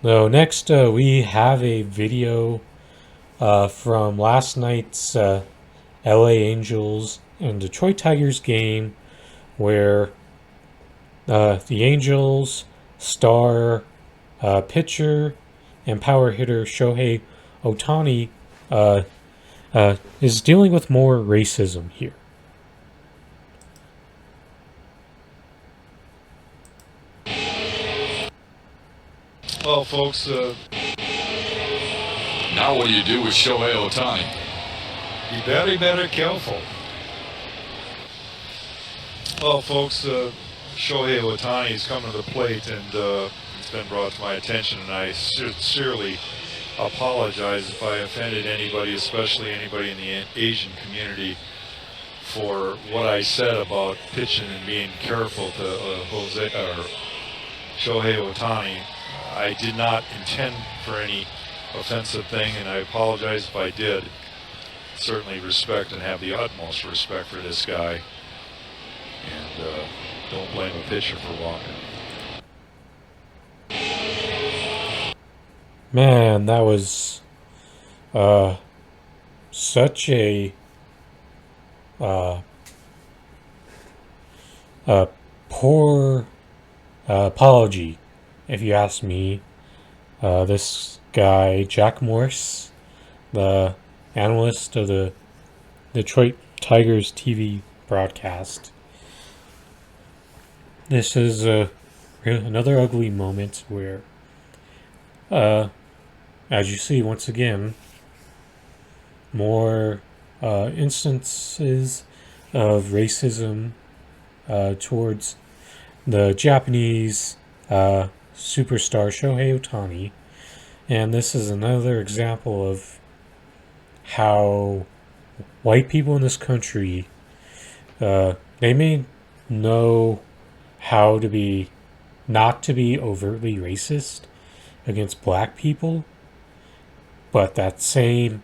So next, we have a video from last night's LA Angels and Detroit Tigers game where the Angels star pitcher and power hitter Shohei Ohtani uh, is dealing with more racism here. Well, folks, now what do you do with Shohei Ohtani? be very, very careful. Well, folks, Shohei Ohtani is coming to the plate, and it's been brought to my attention, and I sincerely apologize if I offended anybody, especially anybody in the Asian community, for what I said about pitching and being careful to Shohei Ohtani. I did not intend for any offensive thing, and I apologize if I did. Certainly respect and have the utmost respect for this guy, and don't blame a pitcher for walking. Man, that was such uh, a poor apology, if you ask me. This guy, Jack Morse, the analyst of the Detroit Tigers TV broadcast. This is another ugly moment where, as you see once again, more instances of racism towards the Japanese superstar Shohei Ohtani. And this is another example of how white people in this country, they may know how to be, not to be overtly racist against black people, but that same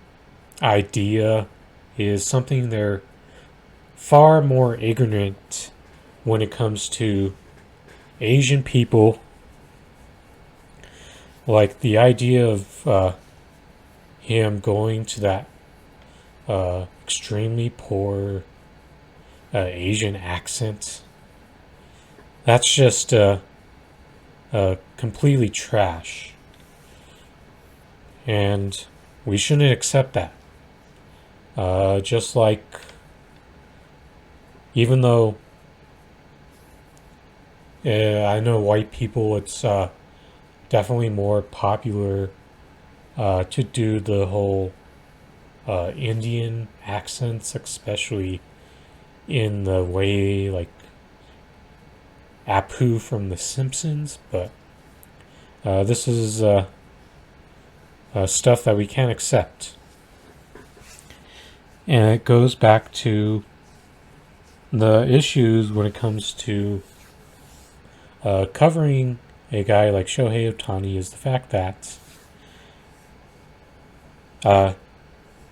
idea is something they're far more ignorant when it comes to Asian people. Like the idea of him going to that extremely poor Asian accent. That's just completely trash. And we shouldn't accept that. Just like, even though I know white people, it's definitely more popular to do the whole Indian accents, especially in the way like Apu from The Simpsons, but this is stuff that we can't accept. And it goes back to the issues when it comes to covering a guy like Shohei Ohtani is the fact that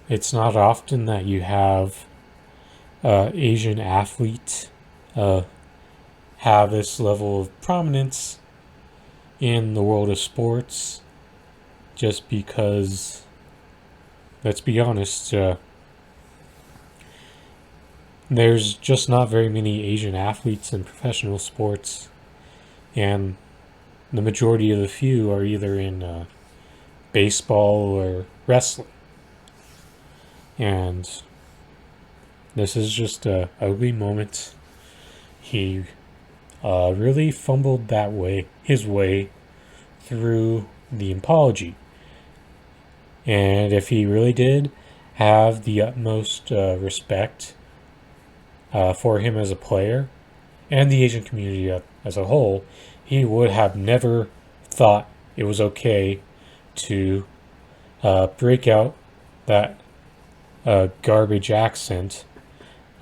it's not often that you have Asian athletes have this level of prominence in the world of sports, just because, let's be honest, there's just not very many Asian athletes in professional sports, and the majority of the few are either in baseball or wrestling. And this is just a ugly moment. He really fumbled his way through the apology. And if he really did have the utmost respect for him as a player and the Asian community as a whole, he would have never thought it was okay to break out that garbage accent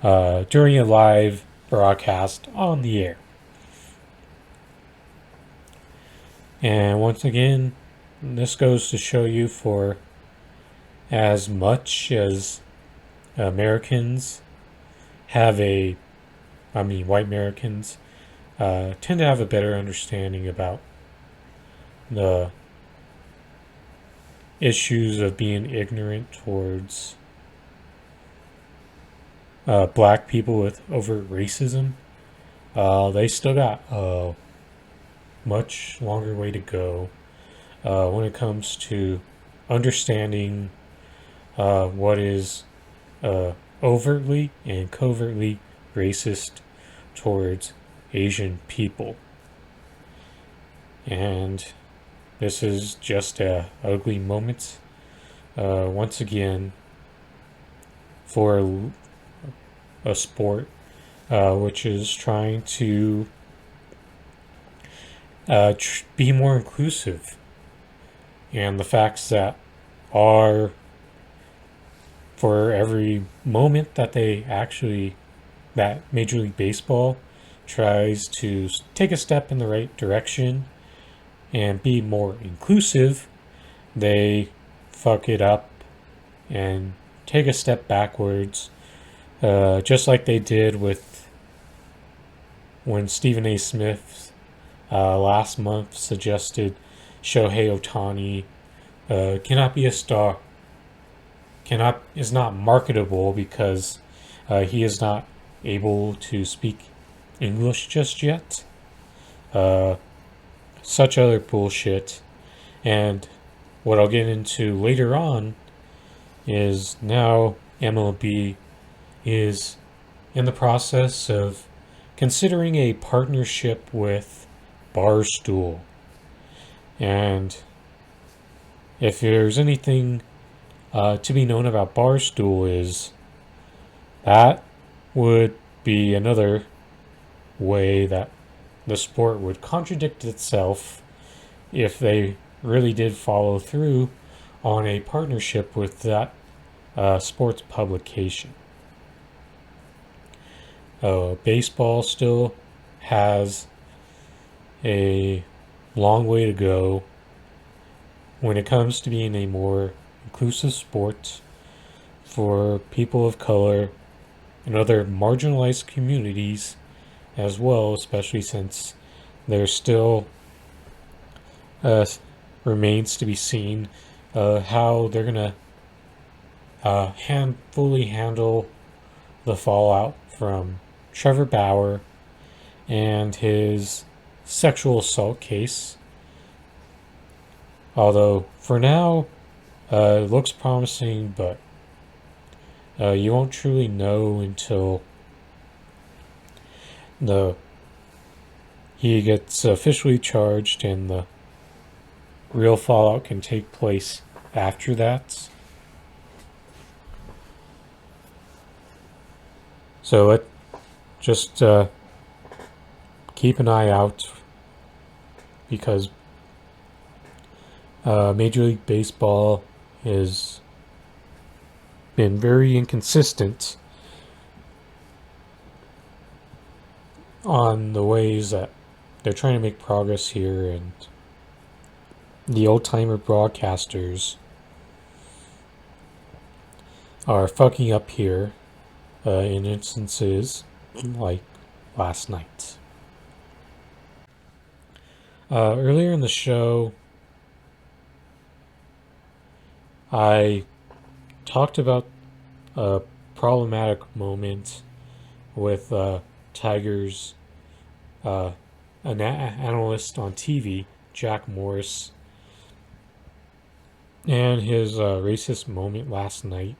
during a live broadcast on the air. And once again, this goes to show you, for as much as Americans have white Americans tend to have a better understanding about the issues of being ignorant towards black people with overt racism, they still got a much longer way to go when it comes to understanding what is overtly and covertly racist towards Asian people. And this is just a ugly moment once again for a sport which is trying to be more inclusive, and the facts that are for every moment that that Major League Baseball tries to take a step in the right direction and be more inclusive, they fuck it up and take a step backwards, just like they did with when Stephen A. Smith last month suggested Shohei Ohtani cannot be a star, is not marketable because he is not able to speak English just yet. Such other bullshit. And what I'll get into later on is now MLB is in the process of considering a partnership with Barstool. And if there's anything to be known about Barstool, is that would be another way that the sport would contradict itself if they really did follow through on a partnership with that sports publication. Baseball still has a long way to go when it comes to being a more inclusive sport for people of color and other marginalized communities as well, especially since there still remains to be seen how they're going to fully handle the fallout from Trevor Bauer and his sexual assault case. Although, for now, it looks promising, but you won't truly know until he gets officially charged and the real fallout can take place after that. So just keep an eye out, because Major League Baseball has been very inconsistent on the ways that they're trying to make progress here, and the old-timer broadcasters are fucking up here in instances like last night. Earlier in the show, I talked about a problematic moment with Tiger's an analyst on TV, Jack Morris, and his racist moment last night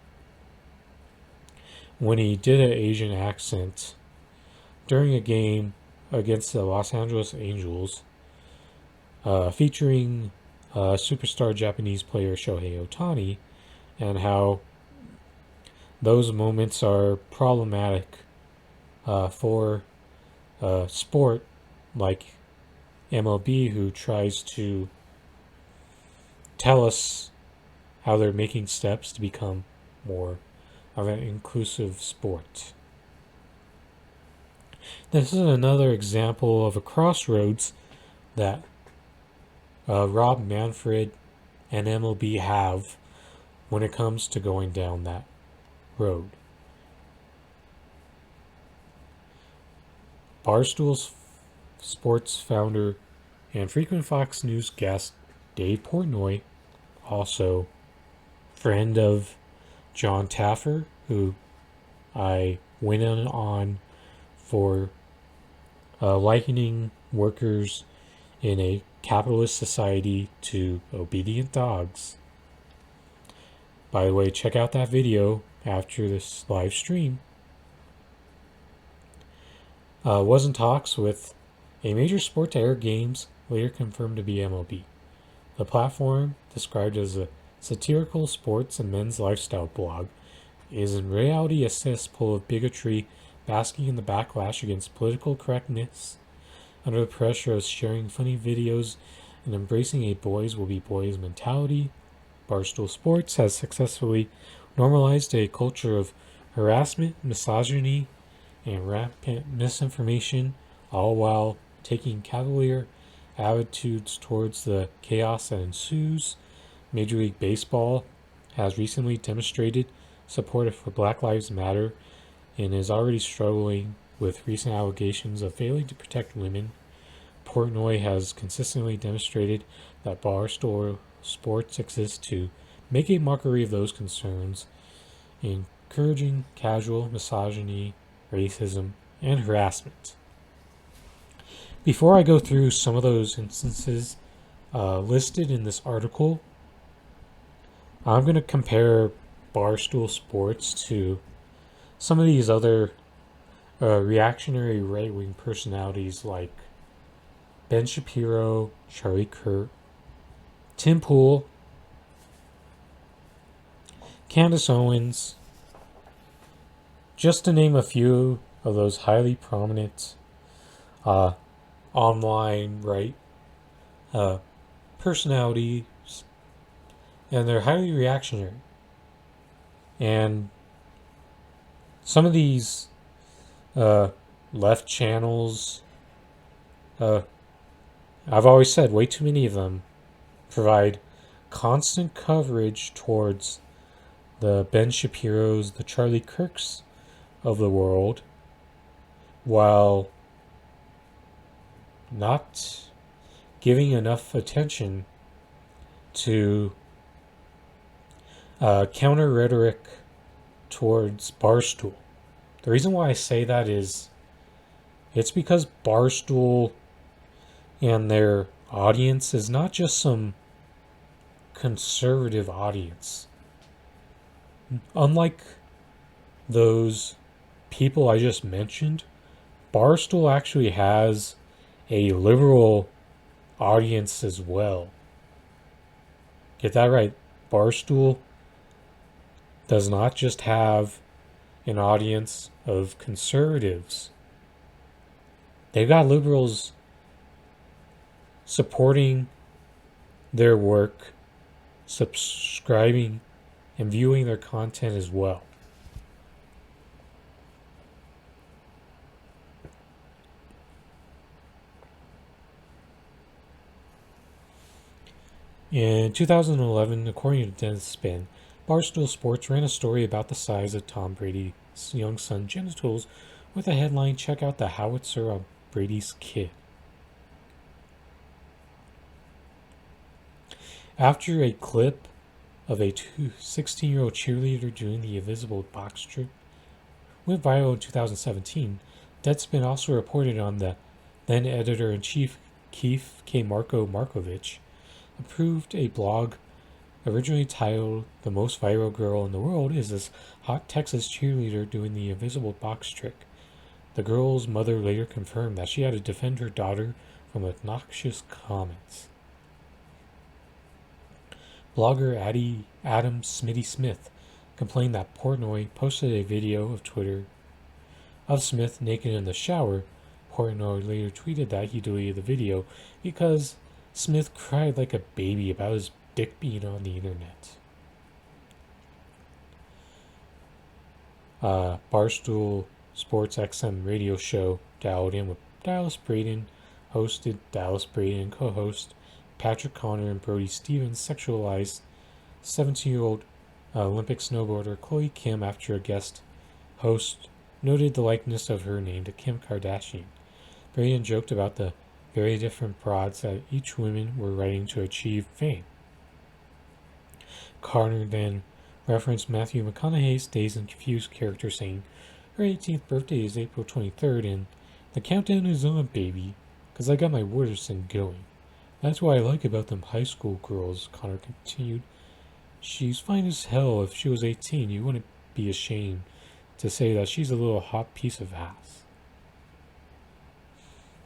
when he did an Asian accent during a game against the Los Angeles Angels, featuring superstar Japanese player Shohei Ohtani, and how those moments are problematic for a sport like MLB, who tries to tell us how they're making steps to become more of an inclusive sport. This is another example of a crossroads that Rob Manfred and MLB have when it comes to going down that road. Barstool's sports founder and frequent Fox News guest Dave Portnoy also friend of John Taffer, who I went on for likening workers in a capitalist society to obedient dogs. By the way, check out that video after this live stream. Was in talks with a major sport to air games, later confirmed to be MLB. The platform, described as a satirical sports and men's lifestyle blog, is in reality a cesspool of bigotry, basking in the backlash against political correctness, under the pressure of sharing funny videos and embracing a boys will be boys mentality. Barstool Sports has successfully normalized a culture of harassment, misogyny, and rampant misinformation, all while taking cavalier attitudes towards the chaos that ensues. Major League Baseball has recently demonstrated support for Black Lives Matter and is already struggling with recent allegations of failing to protect women. Portnoy has consistently demonstrated that Barstool Sports exists to make a mockery of those concerns, encouraging casual misogyny, racism, and harassment. Before I go through some of those instances listed in this article, I'm going to compare Barstool Sports to some of these other reactionary right-wing personalities like Ben Shapiro, Charlie Kirk, Tim Pool, Candace Owens, just to name a few of those highly prominent online right personalities, and they're highly reactionary. And some of these left channels, I've always said way too many of them provide constant coverage towards the Ben Shapiros, the Charlie Kirks of the world, while not giving enough attention to counter rhetoric towards Barstool. The reason why I say that is it's because Barstool and their audience is not just some conservative audience. Unlike those people I just mentioned, Barstool actually has a liberal audience as well. Get that right. Barstool does not just have an audience of conservatives. They've got liberals supporting their work, subscribing, and viewing their content as well. In 2011, according to Dennis Spin, Barstool Sports ran a story about the size of Tom Brady's young son's genitals with a headline, "Check out the howitzer on Brady's kid." After a clip of a 16-year-old cheerleader doing the invisible box trick went viral in 2017, Deadspin also reported on the then editor-in-chief Keith K. Markovich approved a blog originally titled "The Most Viral Girl in the World is This Hot Texas Cheerleader Doing the Invisible Box Trick." The girl's mother later confirmed that she had to defend her daughter from obnoxious comments. Blogger Adam Smitty Smith complained that Portnoy posted a video of Twitter of Smith naked in the shower. Portnoy later tweeted that he deleted the video because Smith cried like a baby about his dick being on the internet. Barstool Sports XM radio show Dialed In with Dallas Braden hosted Dallas Braden and co-host Patrick Connor and Brody Stevens sexualized 17-year-old Olympic snowboarder Chloe Kim after a guest host noted the likeness of her name to Kim Kardashian. Braden joked about the very different broads that each woman were writing to achieve fame. Connor then referenced Matthew McConaughey's Dazed and Confused character, saying, "Her 18th birthday is April 23rd, and the countdown is on, baby, 'cause I got my Wooderson going. That's what I like about them high school girls," Connor continued. "She's fine as hell. If she was 18, you wouldn't be ashamed to say that she's a little hot piece of ass."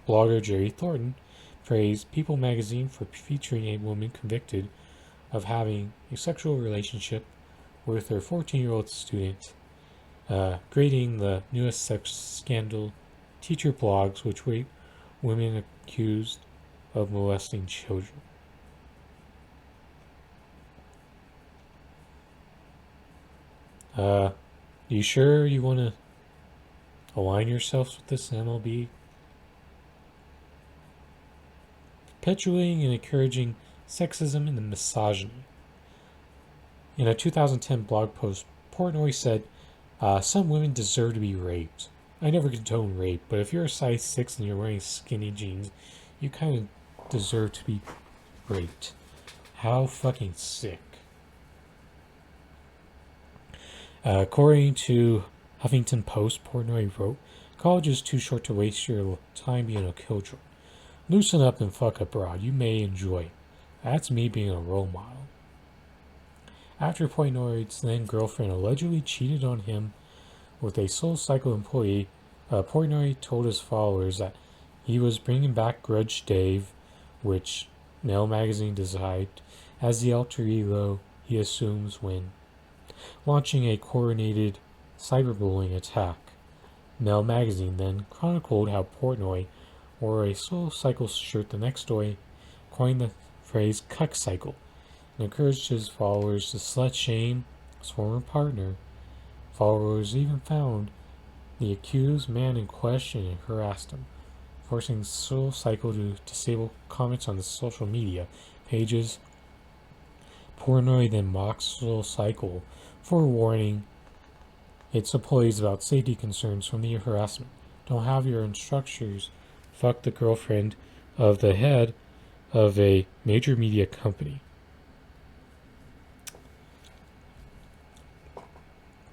Blogger Jerry Thornton praised People magazine for featuring a woman convicted of having a sexual relationship with her 14-year-old student, grading the newest sex scandal teacher blogs which rate women accused of molesting children. You sure you want to align yourselves with this MLB? Perpetuating and encouraging sexism and misogyny. In a 2010 blog post, Portnoy said, "Some women deserve to be raped. I never condone rape, but if you're a size 6 and you're wearing skinny jeans, you kind of deserve to be raped." How fucking sick. According to Huffington Post, Portnoy wrote, "College is too short to waste your time being a killjoy. Loosen up and fuck abroad. You may enjoy it. That's me being a role model." After Portnoy's then girlfriend allegedly cheated on him with a SoulCycle employee, Portnoy told his followers that he was bringing back Grudge Dave, which Male Magazine described as the alter ego he assumes when launching a coordinated cyberbullying attack. Male Magazine then chronicled how Portnoy wore a SoulCycle shirt the next day, coined the phrase "cuck cycle," and encouraged his followers to slut shame his former partner. Followers even found the accused man in question and harassed him, forcing SoulCycle to disable comments on the social media pages. Portnoy then mocked SoulCycle for warning its employees about safety concerns from the harassment. Don't have your instructors fuck the girlfriend of the head of a major media company.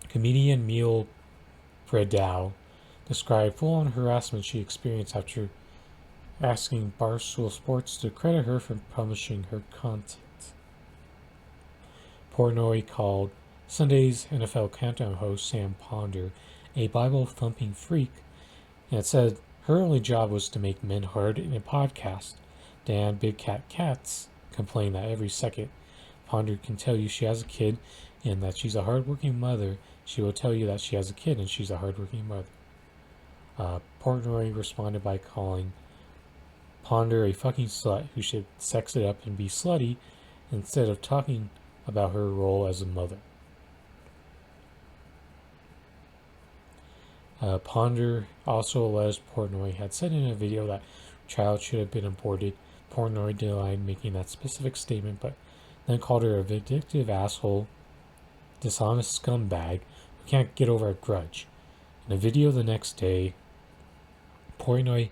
Comedian Neil Bredau described full-on harassment she experienced after asking Barstool Sports to credit her for publishing her content. Portnoy called Sunday's NFL Countdown host Sam Ponder a Bible-thumping freak, and said her only job was to make men hard in a podcast. Dan Big Cat Katz complained that every second Ponder can tell you she has a kid and that she's a hardworking mother, she will tell you that she has a kid and she's a hardworking mother. Portnoy responded by calling Ponder a fucking slut who should sex it up and be slutty instead of talking about her role as a mother. Ponder also alleged Portnoy had said in a video that child should have been aborted. Portnoy denied making that specific statement, but then called her a vindictive asshole, dishonest scumbag who can't get over a grudge. In a video the next day, Portnoy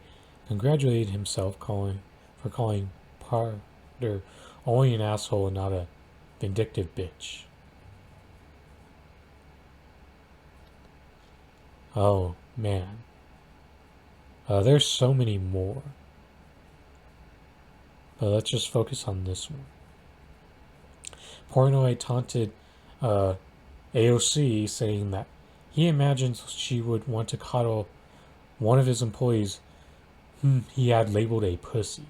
congratulated himself for calling Ponder only an asshole and not a vindictive bitch. Oh, man. There's so many more. But let's just focus on this one. Portnoy taunted AOC, saying that he imagines she would want to coddle one of his employees whom he had labeled a pussy.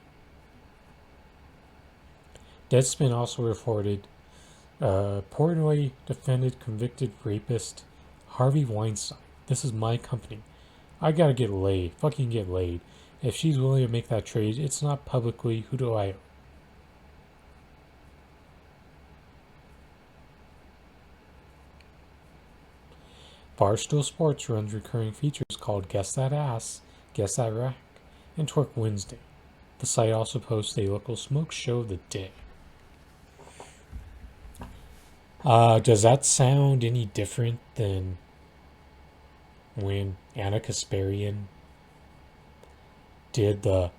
Deadspin also reported Portnoy defended convicted rapist Harvey Weinstein. "This is my company. I gotta get laid. Fucking get laid. If she's willing to make that trade, it's not publicly. Who do I owe?" Barstool Sports runs recurring features called Guess That Ass, Guess That Rack, and Twerk Wednesday. The site also posts a local smoke show of the day. Does that sound any different than when Anna Kasparian did the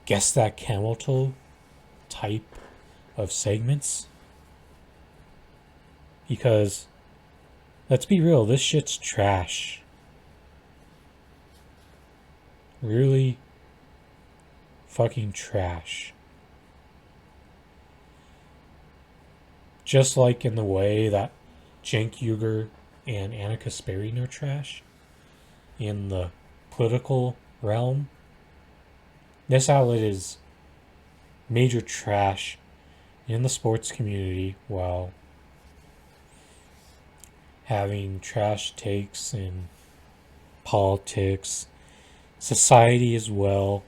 Guess That Camel Toe type of segments? Because, let's be real, this shit's trash. Really fucking trash. Just like in the way that Cenk Uygur and Anna Kasparian are trash in the political realm, this outlet is major trash in the sports community while having trash takes in politics, society as well.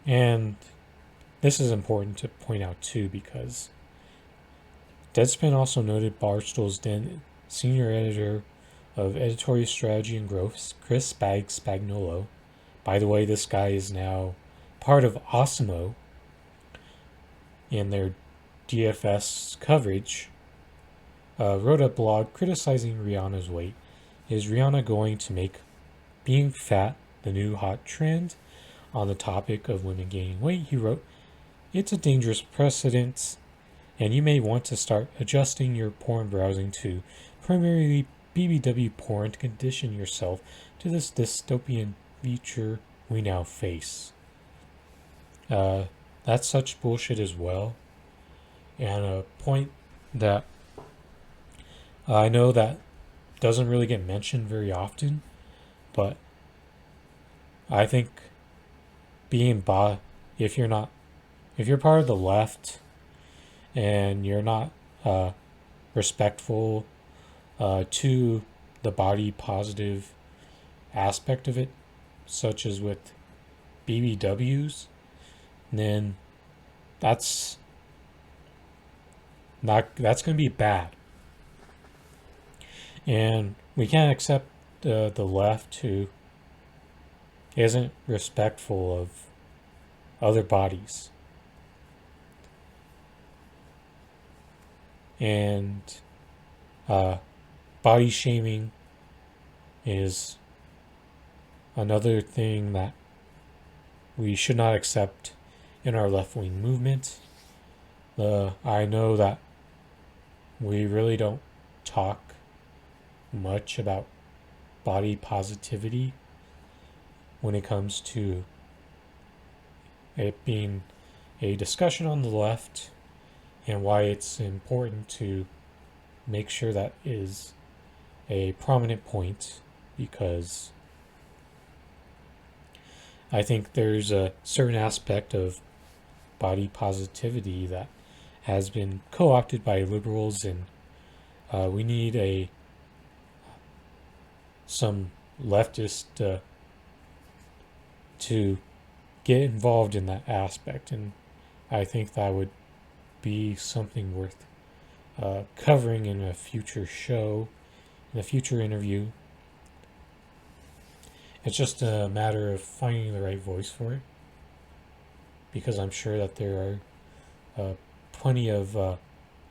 And this is important to point out too because Deadspin also noted Barstool's then senior editor of editorial strategy and growth, Chris Spagnolo. By the way, this guy is now part of Osmo in their DFS coverage. Wrote a blog criticizing Rihanna's weight. Is Rihanna going to make being fat the new hot trend? On the topic of women gaining weight, he wrote, "It's a dangerous precedent, and you may want to start adjusting your porn browsing to primarily BBW porn to condition yourself to this dystopian future we now face." That's such bullshit as well. And a point that I know that doesn't really get mentioned very often, but I think being if you're part of the left and you're not respectful to the body positive aspect of it, such as with BBWs, then that's going to be bad. And we can't accept the left who isn't respectful of other bodies. And body shaming is another thing that we should not accept in our left-wing movement. I know that we really don't talk much about body positivity when it comes to it being a discussion on the left and why it's important to make sure that is a prominent point, because I think there's a certain aspect of body positivity that has been co-opted by liberals, and we need some leftist to get involved in that aspect, and I think that would be something worth covering in a future show, in a future interview. It's just a matter of finding the right voice for it, because I'm sure that there are plenty of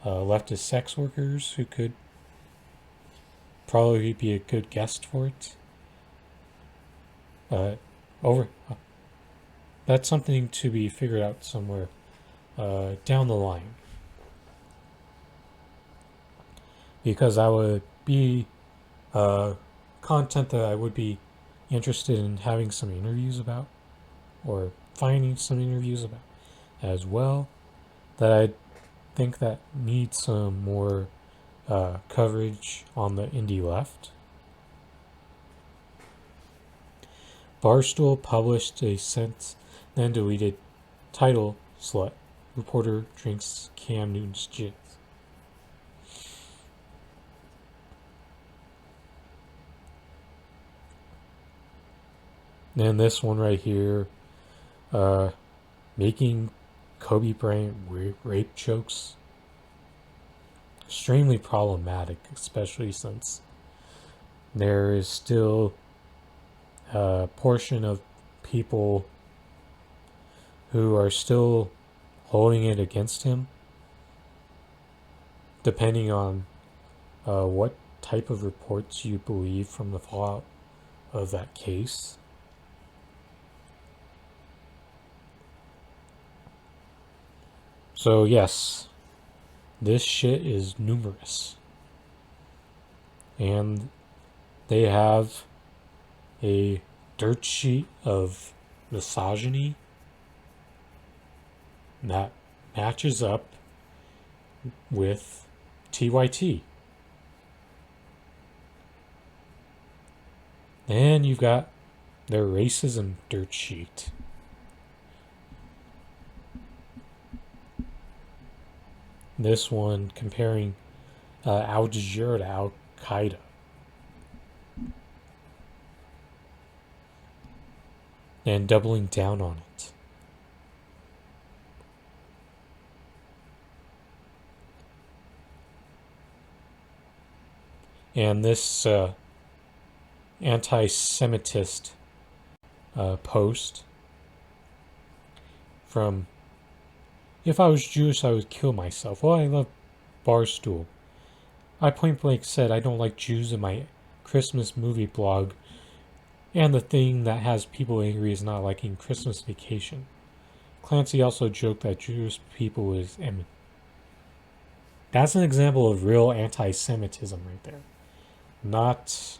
leftist sex workers who could probably be a good guest for it. That's something to be figured out somewhere down the line, because I would be content that I would be interested in having some interviews about, or finding some interviews about as well, that I think that need some more coverage on the indie left. Barstool published a since then deleted title slut. Reporter drinks Cam Newton's jizz. And this one right here, making Kobe Bryant rape jokes. Extremely problematic, especially since there is still a portion of people who are still holding it against him, depending on what type of reports you believe from the fallout of that case. So, yes, this shit is numerous. And they have a dirt sheet of misogyny that matches up with TYT. Then you've got their racism dirt sheet. This one comparing Al Jazeera to Al Qaeda. And doubling down on it. And this anti-Semitist post from, if I was Jewish, I would kill myself. Well, I love Barstool. I point blank said I don't like Jews in my Christmas movie blog, and the thing that has people angry is not liking Christmas Vacation. Clancy also joked that Jewish people is That's an example of real anti-Semitism right there. Not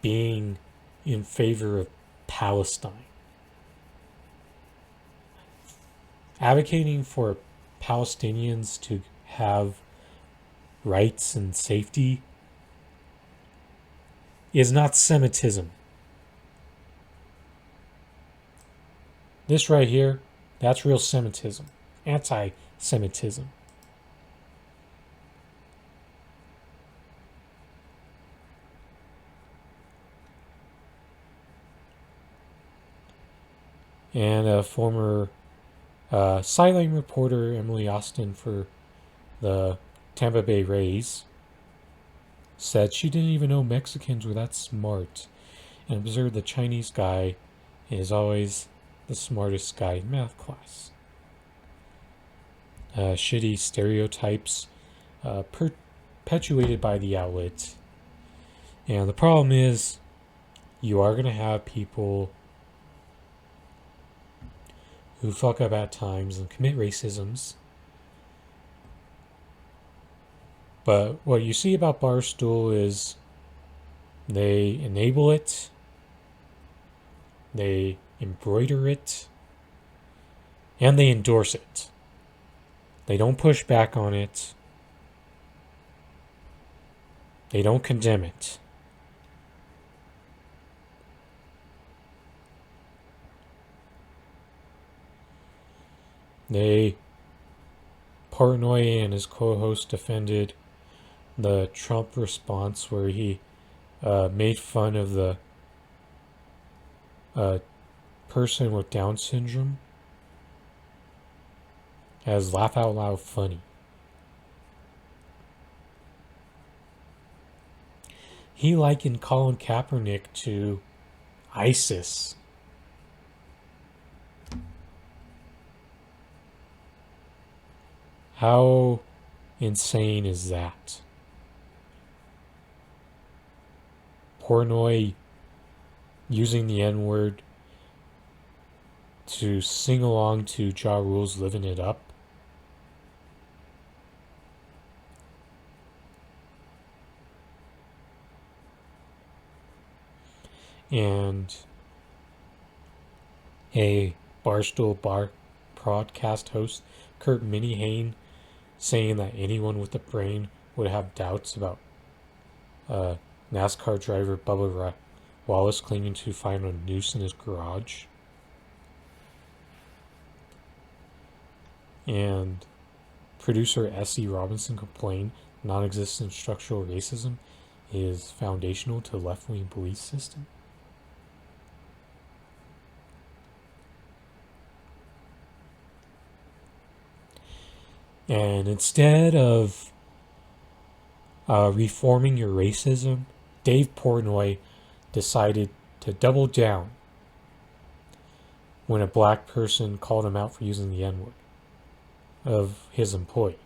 being in favor of Palestine. Advocating for Palestinians to have rights and safety is not Semitism. This right here, that's real Semitism. Anti-Semitism. And a former sideline reporter, Emily Austin, for the Tampa Bay Rays, said she didn't even know Mexicans were that smart, and observed the Chinese guy is always the smartest guy in math class. Shitty stereotypes perpetuated by the outlet. And the problem is, you are going to have people who fuck up at times and commit racisms. But what you see about Barstool is they enable it, they embroider it, and they endorse it. They don't push back on it. They don't condemn it. Portnoy and his co-host defended the Trump response where he made fun of the person with Down syndrome as laugh out loud funny. He likened Colin Kaepernick to ISIS. How insane is that? Portnoy using the N-word to sing along to Ja Rule's Living It Up. And a Barstool broadcast host, Kurt Minihane, saying that anyone with a brain would have doubts about NASCAR driver Bubba Wallace claiming to find a noose in his garage. And producer S.E. Robinson complained non-existent structural racism is foundational to the left-wing belief system. And instead of reforming your racism, Dave Portnoy decided to double down when a black person called him out for using the N-word of his employee.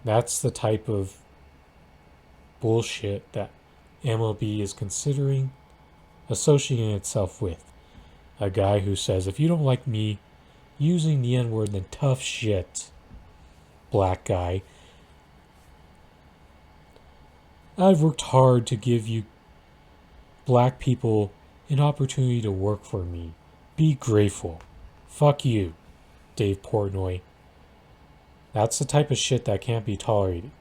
That's the type of bullshit that MLB is considering associating itself with a guy who says, if you don't like me using the N-word, then tough shit, black guy. I've worked hard to give you black people an opportunity to work for me. Be grateful. Fuck you, Dave Portnoy. That's the type of shit that can't be tolerated.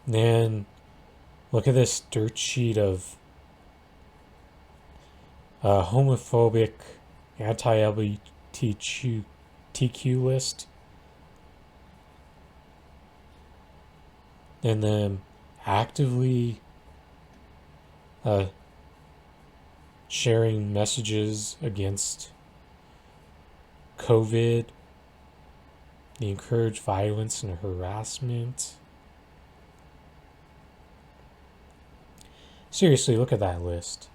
Then look at this dirt sheet of homophobic, anti-LGBTQ list. And then actively sharing messages against COVID. They encourage violence and harassment. Seriously, look at that list.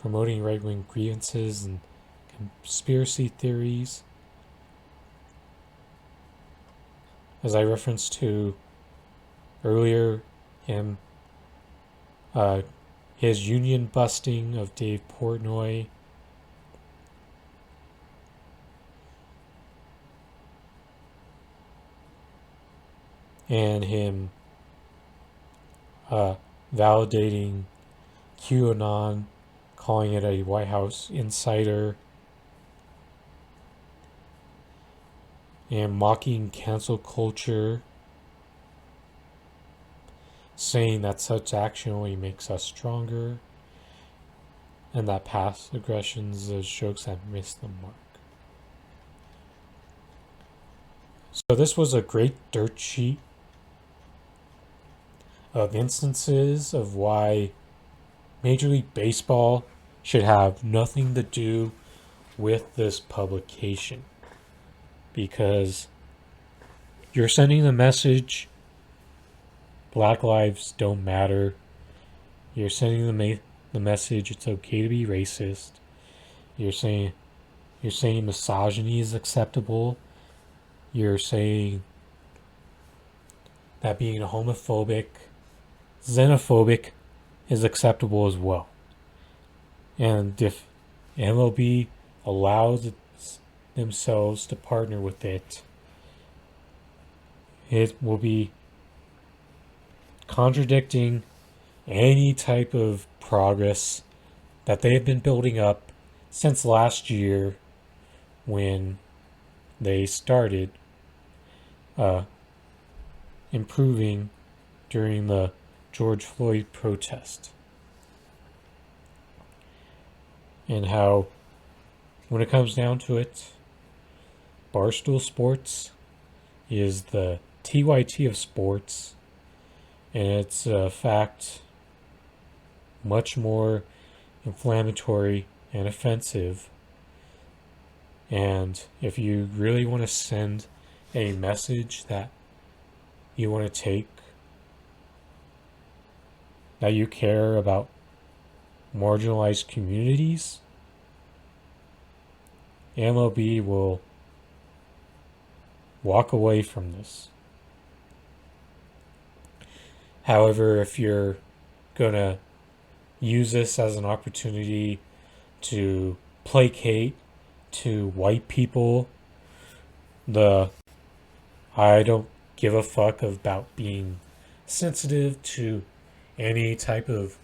Promoting right-wing grievances and conspiracy theories. As I referenced to earlier, his union busting of Dave Portnoy. And him validating QAnon, calling it a White House insider, and mocking cancel culture, saying that such action only makes us stronger, and that past aggressions as jokes have missed the mark. So this was a great dirt sheet of instances of why Major League Baseball should have nothing to do with this publication. Because you're sending the message, Black lives don't matter. You're sending the message, it's okay to be racist. You're saying misogyny is acceptable. You're saying that being homophobic, xenophobic is acceptable as well. And if MLB allows themselves to partner with it, it will be contradicting any type of progress that they have been building up since last year when they started improving during the George Floyd protest. And how, when it comes down to it, Barstool Sports is the TYT of sports, and it's a fact much more inflammatory and offensive. And if you really want to send a message that you want to take, that you care about marginalized communities, MLB will walk away from this. However, if you're going to use this as an opportunity to placate to white people, I don't give a fuck about being sensitive to any type of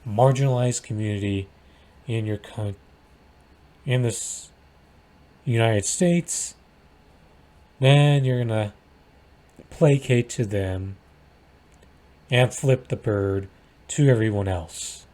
marginalized community in this United States, then you're gonna placate to them and flip the bird to everyone else.